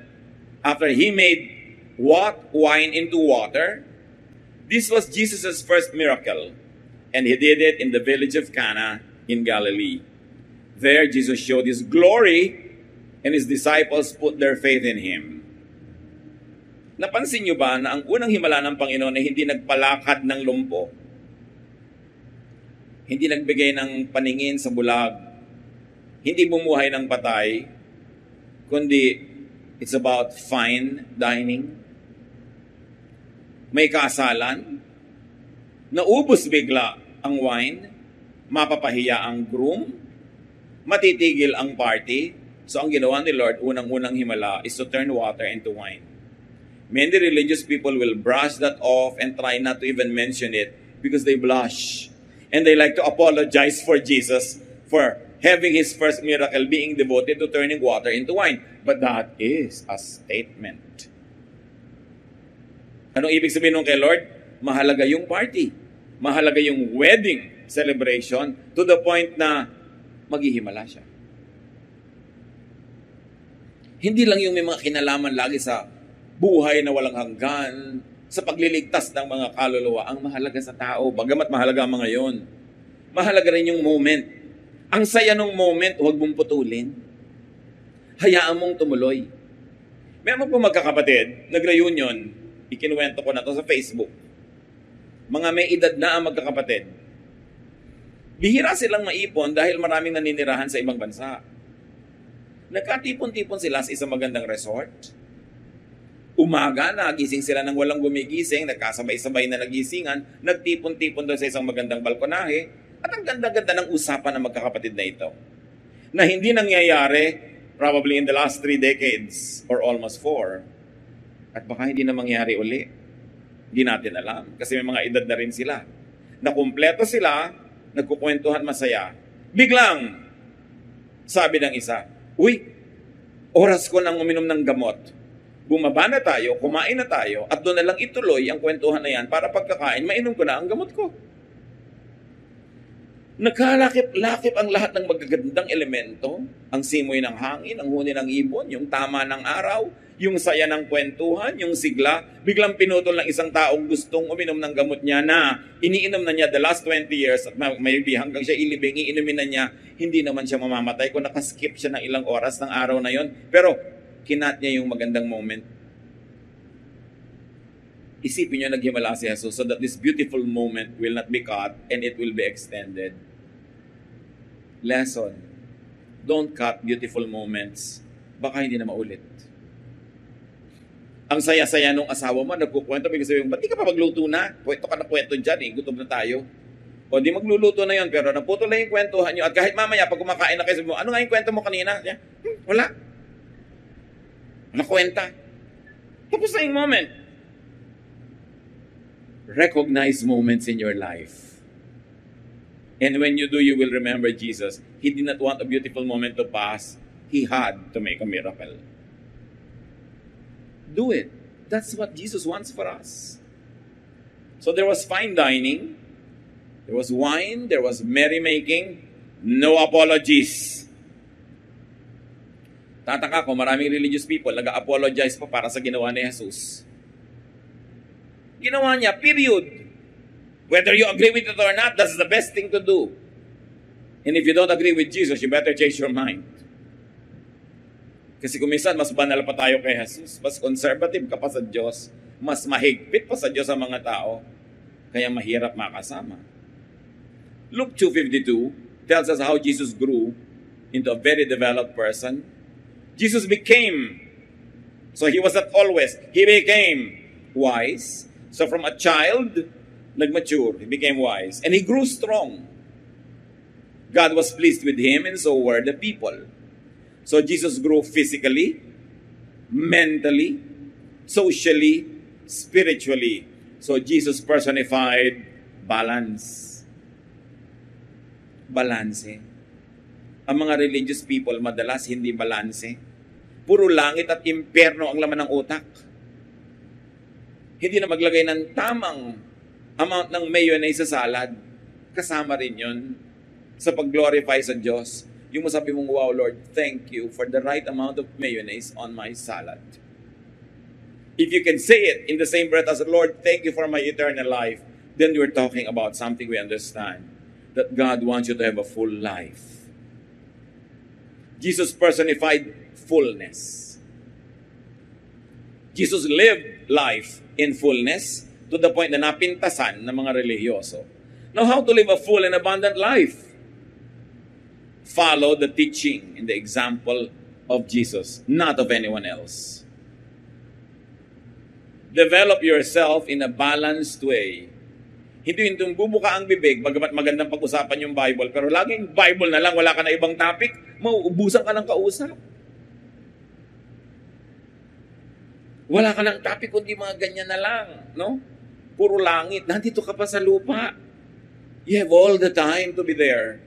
after He made wine into water, this was Jesus' first miracle, and He did it in the village of Cana in Galilee. There, Jesus showed His glory, and His disciples put their faith in Him. Napansin niyo ba na ang unang himala ng Panginoon ay hindi nagpalakad ng lumpo? Hindi nagbigay ng paningin sa bulag. Hindi bumuhay ng patay. Kundi, it's about fine dining. May kasalan. Naubos bigla ang wine. Mapapahiya ang groom. Matitigil ang party. So ang ginawa ni Lord, unang-unang himala, is to turn water into wine. Many religious people will brush that off and try not to even mention it because they blush. And they like to apologize for Jesus for having His first miracle being devoted to turning water into wine. But that is a statement. Anong ibig sabihin nung kay Lord? Mahalaga yung party. Mahalaga yung wedding celebration to the point na maghihimala siya. Hindi lang yung may mga kinalaman lagi sa buhay na walang hanggan, sa pagliligtas ng mga kaluluwa, ang mahalaga sa tao, bagamat mahalaga ang mga yon. Mahalaga rin yung moment. Ang saya ng moment, huwag mong putulin. Hayaan mong tumuloy. Meron po magkakapatid, nag-reunion, ikinuwento ko na to sa Facebook. Mga may edad na ang magkakapatid. Bihira silang maipon dahil maraming naninirahan sa ibang bansa. Nagkatipon-tipon sila sa isang magandang resort. Umaga, nagising sila nang walang gumigising, nagkasabay-sabay na nagisingan, nagtipon-tipon doon sa isang magandang balkonahe, at ang ganda-ganda ng usapan ng magkakapatid na ito. Na hindi nangyayari probably in the last 3 decades or almost 4. At baka hindi na mangyari uli. Hindi natin alam kasi may mga edad na rin sila. Nakumpleto sila, nagkukwentuhan masaya. Biglang, sabi ng isa, "Uy, oras ko nang uminom ng gamot. Bumaba na tayo, kumain na tayo, at doon na lang ituloy ang kwentuhan na yan para pagkakain, mainom ko na ang gamot ko." Nagkalakip-lakip ang lahat ng magagandang elemento. Ang simoy ng hangin, ang huni ng ibon, yung tama ng araw, yung saya ng kwentuhan, yung sigla. Biglang pinutol ng isang taong gustong uminom ng gamot niya na iniinom na niya the last 20 years at maybe hanggang siya ilibing, iinumin na niya, hindi naman siya mamamatay kung nakaskip siya ng ilang oras ng araw na yon. Pero kinat niya yung magandang moment. Isipin niyo naghimala si Jesus so that this beautiful moment will not be cut and it will be extended. Lesson. Don't cut beautiful moments. Baka hindi na maulit. Ang saya-saya nung asawa mo, nagkukwento, bigla sabihin, ba't di ka pa magluto na? Kwento ka na kwento dyan eh, gutom na tayo. O di magluluto na yon, pero naputol na yung kwentuhan nyo. At kahit mamaya, pag kumakain na kayo, sabi mo, ano nga yung kwento mo kanina? Wala. Nakwenta. Tapos na yung moment. Recognize moments in your life. And when you do, you will remember Jesus. He did not want a beautiful moment to pass. He had to make a miracle. Do it. That's what Jesus wants for us. So there was fine dining. There was wine. There was merrymaking. No apologies. Tataka ko, maraming religious people nag-apologize pa para sa ginawa ni Jesus. Ginawa niya, period. Whether you agree with it or not, that's the best thing to do. And if you don't agree with Jesus, you better change your mind. Kasi kung minsan, mas banal pa tayo kay Jesus. Mas conservative ka pa sa Diyos. Mas mahigpit pa sa Diyos ang mga tao. Kaya mahirap makasama. Luke 2:52 tells us how Jesus grew into a very developed person. Jesus became, so he was not always, he became wise. So from a child, nag-mature, he became wise. And he grew strong. God was pleased with him and so were the people. So Jesus grew physically, mentally, socially, spiritually. So Jesus personified balance. Balance. ang mga religious people madalas hindi balanse. Puro langit at impyerno ang laman ng utak. Hindi na maglagay ng tamang amount ng mayonnaise sa salad. Kasama rin yun sa pag-glorify sa Diyos. Yung masabi mong, wow Lord, thank you for the right amount of mayonnaise on my salad. If you can say it in the same breath as, Lord, thank you for my eternal life, then you're talking about something we understand, that God wants you to have a full life. Jesus personified fullness. Jesus lived life in fullness to the point na napintasan ng mga relihiyoso. Now, how to live a full and abundant life? Follow the teaching and the example of Jesus, not of anyone else. Develop yourself in a balanced way. Hindi yung bubuka ang bibig, bagamat magandang pag-usapan yung Bible, pero laging Bible na lang, wala ka na ibang topic, mauubusan ka ng kausap. Wala ka ng topic, kundi mga ganyan na lang, no? Puro langit, nandito ka pa sa lupa. You have all the time to be there.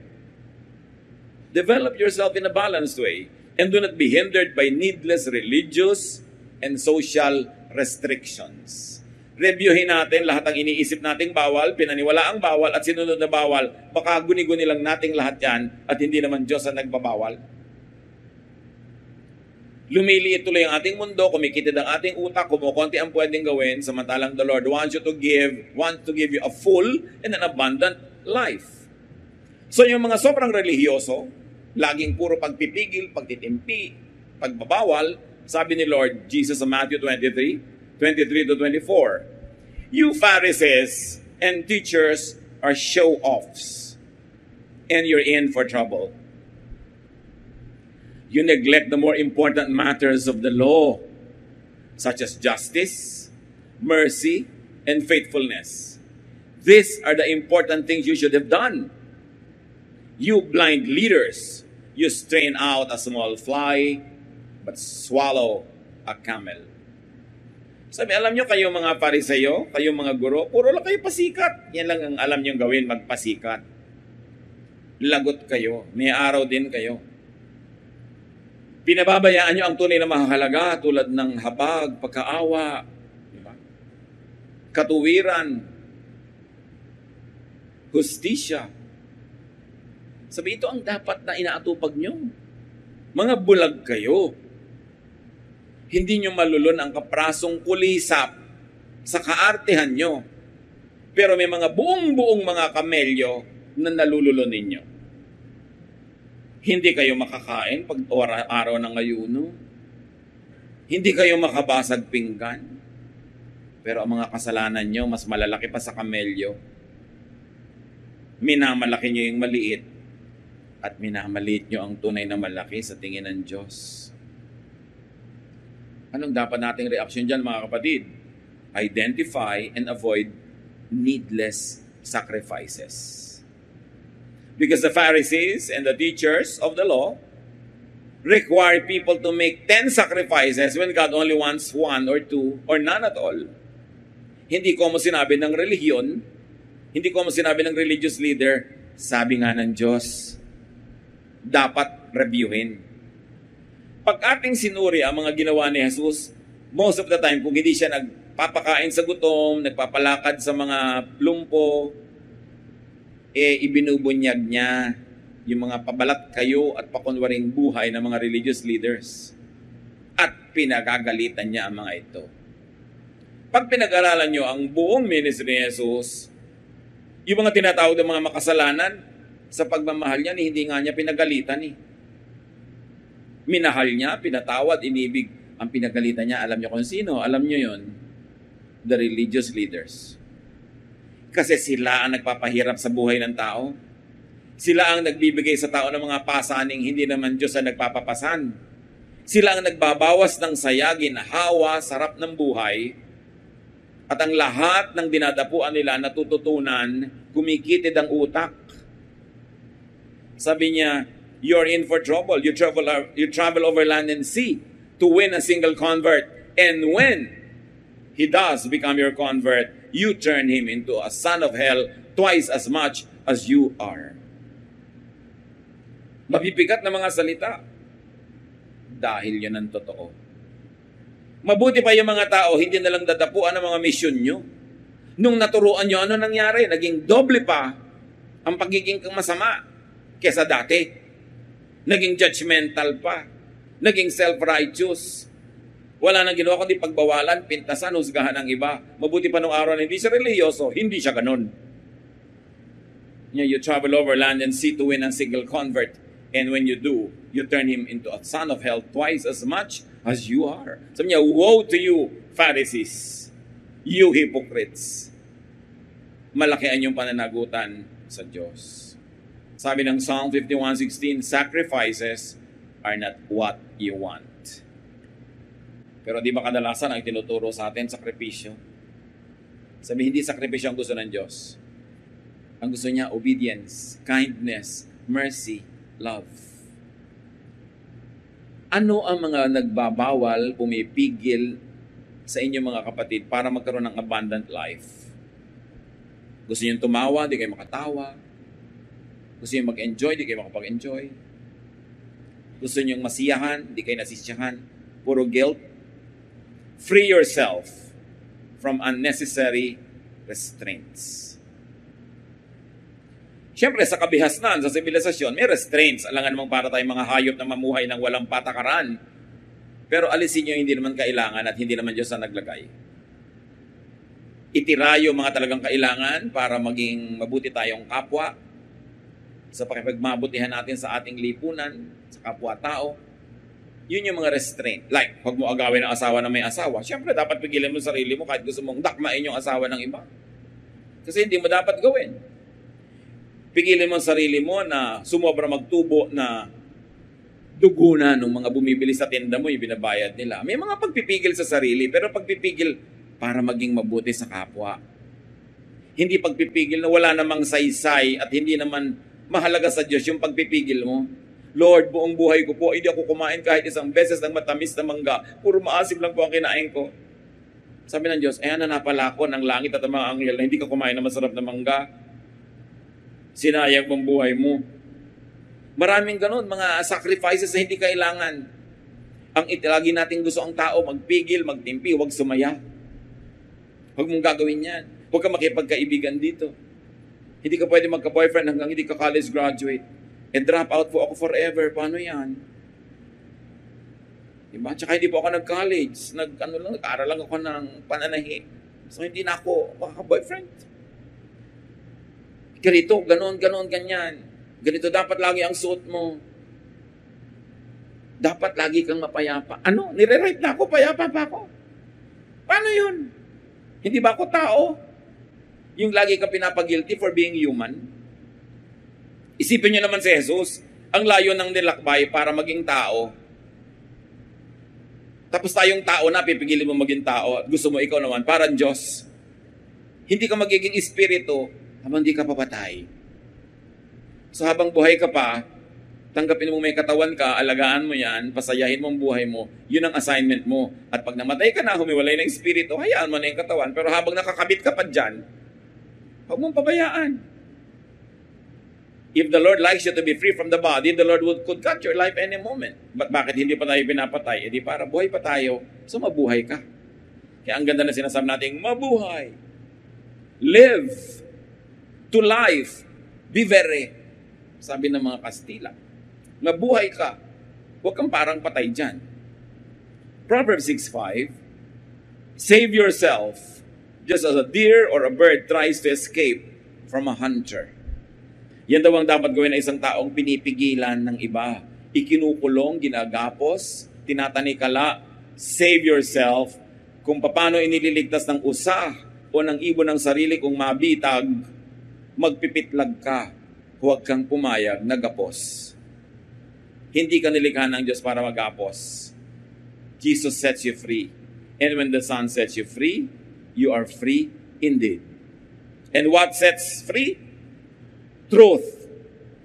Develop yourself in a balanced way and do not be hindered by needless religious and social restrictions. Reviewin natin lahat ang iniisip nating bawal, pinaniwala ang bawal at sinunod na bawal. Baka guni-guni lang nating lahat yan at hindi naman Diyos ang nagbabawal. Lumiliit tuloy ang ating mundo, kumikitid ang ating utak, kumukonti ang pwedeng gawin, samantalang the Lord wants to give you a full and an abundant life. So yung mga sobrang relihiyoso, laging puro pagpipigil, pagtitimpi, pagbabawal, sabi ni Lord Jesus sa Matthew 23:23-24, you Pharisees and teachers are show-offs, and you're in for trouble. You neglect the more important matters of the law, such as justice, mercy, and faithfulness. These are the important things you should have done. You blind leaders, you strain out a small fly, but swallow a camel. Sabi, alam nyo kayo mga Pariseyo, kayo mga guro, puro lang kayo pasikat. Yan lang ang alam nyo gawin, magpasikat. Lagot kayo, may araw din kayo. Pinababayaan nyo ang tunay na mahalaga tulad ng habag, pagkaawa, diba? Katuwiran, hustisya. Sabi, ito ang dapat na inaatupag nyo. Mga bulag kayo. Hindi nyo malulun ang kaprasong kulisap sa kaartehan nyo. Pero may mga buong-buong mga kamelyo na nalululun ninyo. Hindi kayo makakain pag araw ng ayuno. Hindi kayo makabasag pinggan. Pero ang mga kasalanan nyo, mas malalaki pa sa kamelyo. Minamalaki nyo yung maliit at minamaliit nyo ang tunay na malaki sa tingin ng Diyos. Anong dapat nating reaksyon dyan, mga kapatid? Identify and avoid needless sacrifices. Because the Pharisees and the teachers of the law require people to make 10 sacrifices when God only wants 1 or 2 or none at all. Hindi ko mo sinabi ng relihiyon, hindi ko mo sinabi ng religious leader, sabi nga ng Diyos, dapat reviewin. Pag ating sinuri ang mga ginawa ni Jesus, most of the time, kung hindi siya nagpapakain sa gutom, nagpapalakad sa mga lumpo, ibinubunyag niya yung mga pabalat kayo at pakunwaring buhay ng mga religious leaders. At pinagagalitan niya ang mga ito. Pag pinag-aralan nyo ang buong ministry ni Jesus, yung mga tinatawag ng mga makasalanan, sa pagmamahal niya, hindi nga niya pinagalitan Minahal niya, pinatawad, inibig. Ang pinagalitan niya, alam niyo kung sino? Alam niyo yon, the religious leaders. Kasi sila ang nagpapahirap sa buhay ng tao. Sila ang nagbibigay sa tao ng mga pasaning hindi naman Diyos ang nagpapapasan. Sila ang nagbabawas ng saya, ginhawa, sarap ng buhay. At ang lahat ng dinadapuan nila natututunan, kumikitid ang utak. Sabi niya, you're in for trouble. You travel over land and sea to win a single convert. And when he does become your convert, you turn him into a son of hell twice as much as you are. Mabibigat na mga salita. Dahil yun ang totoo. Mabuti pa yung mga tao, hindi na lang dadapuan ang mga misyon nyo. Nung naturuan nyo, ano nangyari? Naging doble pa ang pagiging masama kesa dati. Naging judgmental pa. Naging self-righteous. Wala nang ginawa kundi pagbawalan, pintasan, husgahan ng iba. Mabuti pa nung araw na hindi siya religyoso, hindi siya ganun. You travel over land and sea to win a single convert. And when you do, you turn him into a son of hell twice as much as you are. Sabi niya, woe to you, Pharisees, you hypocrites. Malaki ang inyong pananagutan sa Diyos. Sabi ng Psalm 51:16, sacrifices are not what you want. Pero di ba kadalasan ang tinuturo sa atin, sakripisyo? Sabi, hindi sakripisyo ang gusto ng Diyos. Ang gusto niya, obedience, kindness, mercy, love. Ano ang mga nagbabawal, pumipigil sa inyong mga kapatid para magkaroon ng abundant life? Gusto niyo tumawa, di kayo makatawa. Gusto niyo mag-enjoy, di kayo makapag-enjoy. Gusto niyo masiyahan, di kayo nasisiyahan. Puro guilt. Free yourself from unnecessary restraints. Siyempre, sa kabihasnan, sa sibilisasyon, may restraints. Alangan namang para tayong mga hayop na mamuhay ng walang patakaran. Pero alisin nyo hindi naman kailangan at hindi naman Diyos na naglagay. Itirayo mga talagang kailangan para maging mabuti tayong kapwa sa pakipagmabutihan natin sa ating lipunan, sa kapwa-tao. Yun yung mga restraint. Like, huwag mo agawin ang asawa na may asawa. Siyempre, dapat pigilan mo sarili mo kahit gusto mong dakmain yung asawa ng iba. Kasi hindi mo dapat gawin. Pigilan mo ang sarili mo na sumobra magtubo na dugo na ng mga bumibili sa tinda mo, yung binabayad nila. May mga pagpipigil sa sarili, pero pagpipigil para maging mabuti sa kapwa. Hindi pagpipigil na wala namang saysay at hindi naman mahalaga sa Diyos yung pagpipigil mo. Lord, buong buhay ko po, hindi ako kumain kahit isang beses ng matamis na mangga. Puro maasim lang po ang kinain ko. Sabi ng Diyos, na pala ako ng langit at ang mga anghel na hindi ka kumain ng masarap na mangga. Sinayang mong buhay mo. Maraming ganun, mga sacrifices na hindi kailangan. Ang lagi nating gusto ang tao, magpigil, magtimpi, huwag sumaya. Huwag mong gagawin yan. Huwag ka makipagkaibigan dito. Hindi ka pwede magka-boyfriend hanggang hindi ka college graduate. Drop out po ako forever. Paano yan? Diba? Tsaka hindi po ako nag-college. Nag-aaral lang ako ng pananahi. So hindi na ako makaka-boyfriend. Ganito, ganon, ganyan. Ganito dapat lagi ang suot mo. Dapat lagi kang mapayapa. Ano? Nire-write na ako, payapa pa ako. Paano yun? Hindi ba ako tao? Yung lagi kang pinapag-guilty for being human? Isipin nyo naman si Jesus, ang layo ng nilakbay para maging tao. Tapos tayong tao na, pipigilin mo maging tao at gusto mo ikaw naman, parang Diyos. Hindi ka magiging espiritu habang di ka papatay. So habang buhay ka pa, tanggapin mo may katawan ka, alagaan mo yan, pasayahin mo ang buhay mo, yun ang assignment mo. At pag namatay ka na, humiwalay ng espiritu, hayaan mo na yung katawan. Pero habang nakakabit ka pa dyan, huwag mong pabayaan. If the Lord likes you to be free from the body, the Lord could cut your life any moment. But bakit hindi pa tayo pinapatay? Di para buhay pa tayo, so mabuhay ka. Kaya ang ganda na sinasabi natin, mabuhay. Live. To life. Be very. Sabi ng mga Kastila. Mabuhay ka. Huwag kang parang patay dyan. Proverbs 6:5, save yourself just as a deer or a bird tries to escape from a hunter. Yan daw ang dapat gawin ng isang taong pinipigilan ng iba. Ikinukulong, ginagapos, tinatanikala, save yourself. Kung paano inililigtas ng usa o ng ibon ng sarili kung mabitag, magpipitlag ka. Huwag kang pumayag na gapos. Hindi ka nilikha ng Diyos para magapos. Jesus sets you free. And when the Son sets you free, you are free indeed. And what sets free? Truth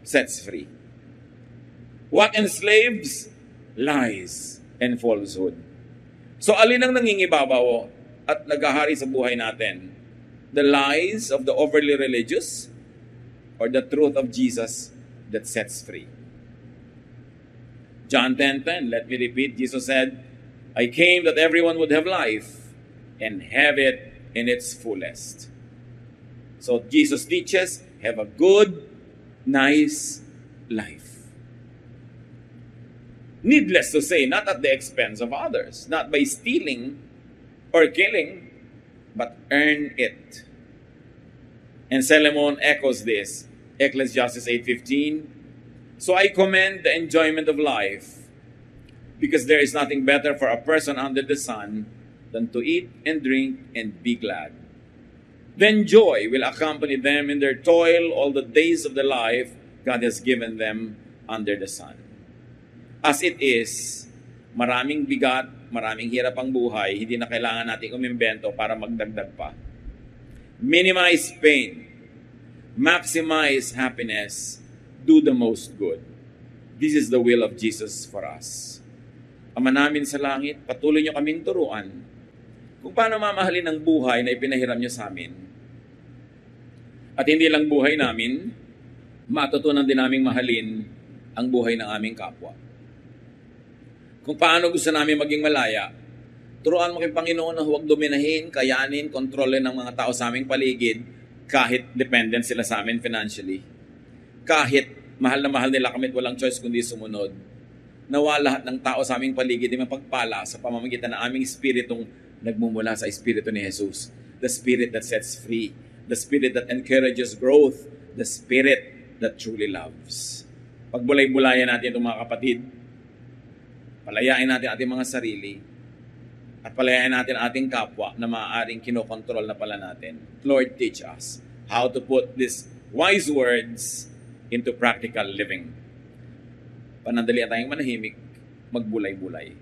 sets free. What enslaves? Lies and falsehood. So alin ang nangingibabaw at naghahari sa buhay natin? The lies of the overly religious or the truth of Jesus that sets free? John 10:10, let me repeat, Jesus said, I came that everyone would have life and have it in its fullest. So Jesus teaches, have a good, nice life. Needless to say, not at the expense of others, not by stealing or killing, but earn it. And Solomon echoes this, Ecclesiastes 8:15. So I commend the enjoyment of life, because there is nothing better for a person under the sun than to eat and drink and be glad. Then joy will accompany them in their toil all the days of the life God has given them under the sun. As it is, maraming bigat, maraming hirap ang buhay, hindi na kailangan nating umimbento para magdagdag pa. Minimize pain, maximize happiness, do the most good. This is the will of Jesus for us. Ama namin sa langit, patuloy niyo kaming turuan kung paano mamahalin ang buhay na ipinahiram niyo sa amin. At hindi lang buhay namin, matutunan din naming mahalin ang buhay ng aming kapwa. Kung paano gusto namin maging malaya, turuan mo kay Panginoon na huwag dominahin, kayanin, kontrolin ng mga tao sa aming paligid kahit dependent sila sa amin financially. Kahit mahal na mahal nila kami at walang choice kundi sumunod. Nawa lahat ng tao sa aming paligid ay mapagpala sa pamamagitan ng aming espiritong nagmumula sa espiritu ni Jesus. The spirit that sets free. The spirit that encourages growth. The spirit that truly loves. Pagbulay-bulayan natin itong mga kapatid. Palayain natin ating mga sarili. At palayain natin ating kapwa na maaaring kinokontrol na pala natin. Lord, teach us how to put these wise words into practical living. Panandalian tayong manahimik, magbulay-bulay.